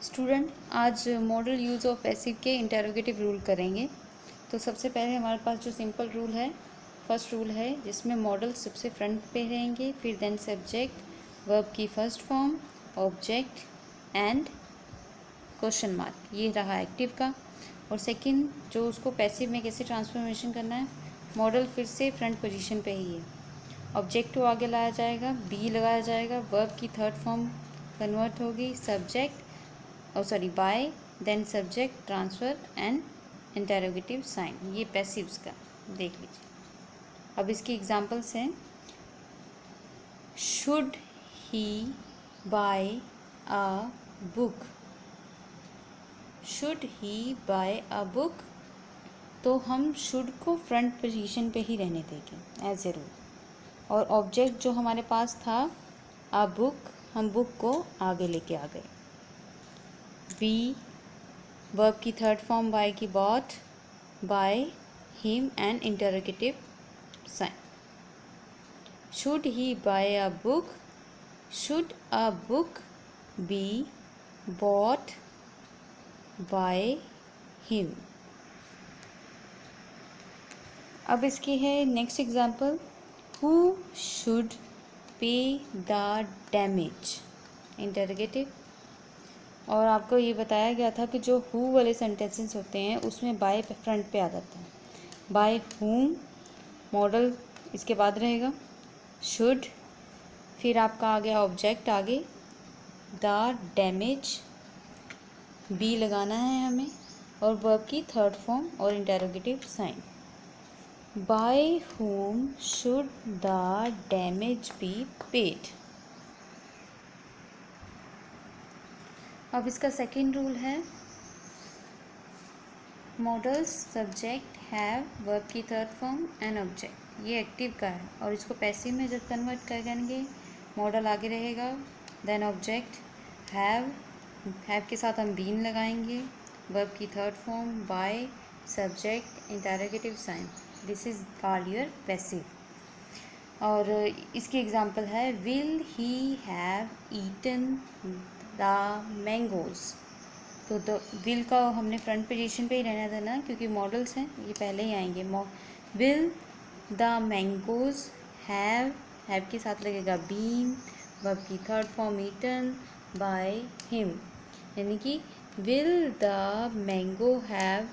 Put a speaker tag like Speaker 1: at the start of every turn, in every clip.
Speaker 1: Student आज model use of passive के interrogative rule करेंगे। तो सबसे पहले हमारे पास जो सिंपल रूल है, फर्स्ट रूल है जिसमें मॉडल सबसे फ्रंट पे रहेंगे, फिर देन सब्जेक्ट, वर्ब की first form, object and question mark. ये रहा एक्टिव का। और सेकंड जो उसको पैसिव में कैसे ट्रांसफॉर्मेशन करना है, मॉडल फिर से फ्रंट पोजीशन पे ही है, ऑब्जेक्ट को आगे लाया जाएगा, बी लगाया जाएगा, वर्ब की थर्ड फॉर्म कन्वर्ट होगी, subject by, then subject, transfer and interrogative sign. ये पैसिव्स का देख लीजिए। अब इसकी एग्जांपल्स हैं, should he buy a book. Should he buy a book, तो हम शुड को फ्रंट पोजीशन पे ही रहने देंगे एज ए रूल। और ऑब्जेक्ट जो हमारे पास था अ बुक, हम बुक को आगे लेके आ गए। बी, वर्ब की थर्ड फॉर्म बाय की bought, by, him and interrogative sign. Should he buy a book, should a book be bought by him. अब इसकी है next example, who should pay the damage, interrogative. और आपको ये बताया गया था कि जो हु वाले सेंटेंसेस होते हैं उसमें बाय फ्रंट पे आ जाता है। बाय हुम, मॉडल इसके बाद रहेगा, शुड, फिर आपका आ गया ऑब्जेक्ट आगे, द डैमेज, बी लगाना है हमें, और वर्ब की थर्ड फॉर्म और interrogative sign. By whom should the damage be paid. अब इसका सेकेंड रूल है, मॉडल्स सब्जेक्ट हैव, वर्ब की थर्ड फॉर्म एंड ऑब्जेक्ट। ये एक्टिव का है और इसको पैसिव में जब कन्वर्ट करेंगे, मॉडल आगे रहेगा, देन ऑब्जेक्ट हैव, हैव के साथ हम बीन लगाएंगे, वर्ब की third form by, subject, interrogative sign. This is called your passive. और इसकी एग्जांपल है, will he have eaten the mangoes. तो विल का हमने फ्रंट पोजीशन पे ही रहना देना, क्योंकि मॉडल्स हैं ये पहले ही आएंगे। विल द मैंगोज हैव के साथ लगेगा बीन, वर्ब की third form eaten by him, यानी कि will the mango have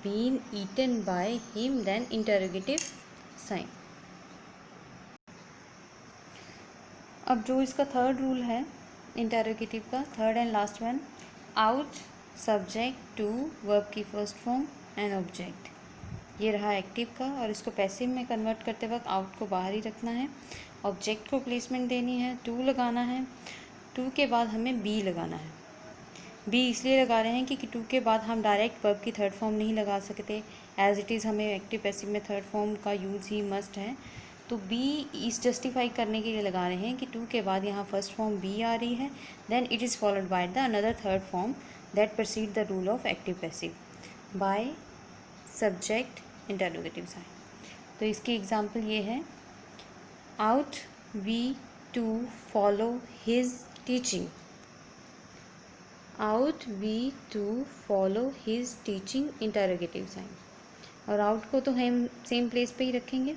Speaker 1: been eaten by him, then interrogative sign. अब जो इसका थर्ड रूल है इंटेरोगेटिव का, third and last one, ought, subject to, verb की फर्स्ट फॉर्म एंड ऑब्जेक्ट। ये रहा एक्टिव का। और इसको पैसिव में कन्वर्ट करते वक्त आउट को बाहर ही रखना है, ऑब्जेक्ट को प्लेसमेंट देनी है, टू लगाना है, टू के बाद हमें बी लगाना है। बी इसलिए लगा रहे हैं कि टू के बाद हम डायरेक्ट वर्ब की थर्ड फॉर्म नहीं लगा सकते, एज इट इज़ हमें एक्टिव पैसिव में थर्ड फॉर्म का यूज़ ही मस्ट है। तो बी इस जस्टिफाई करने के लिए लगा रहे हैं कि टू के बाद यहाँ फर्स्ट फॉर्म बी आ रही है, then it is followed by the another third form that proceed the rule of active passive, by, subject, interrogative sign. तो इसकी एग्जांपल ये है, ought we to follow his teaching. Ought we to follow his teaching, interrogative sign. और ought को तो हम same place पे ही रखेंगे।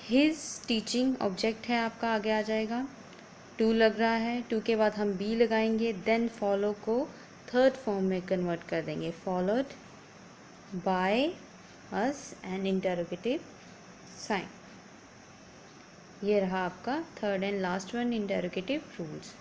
Speaker 1: हिज टीचिंग ऑब्जेक्ट है आपका, आगे आ जाएगा, टू लग रहा है, टू के बाद हम बी लगाएंगे, देन फॉलो को थर्ड फॉर्म में कन्वर्ट कर देंगे, followed by us and interrogative sign. ये रहा आपका third and last one interrogative rules.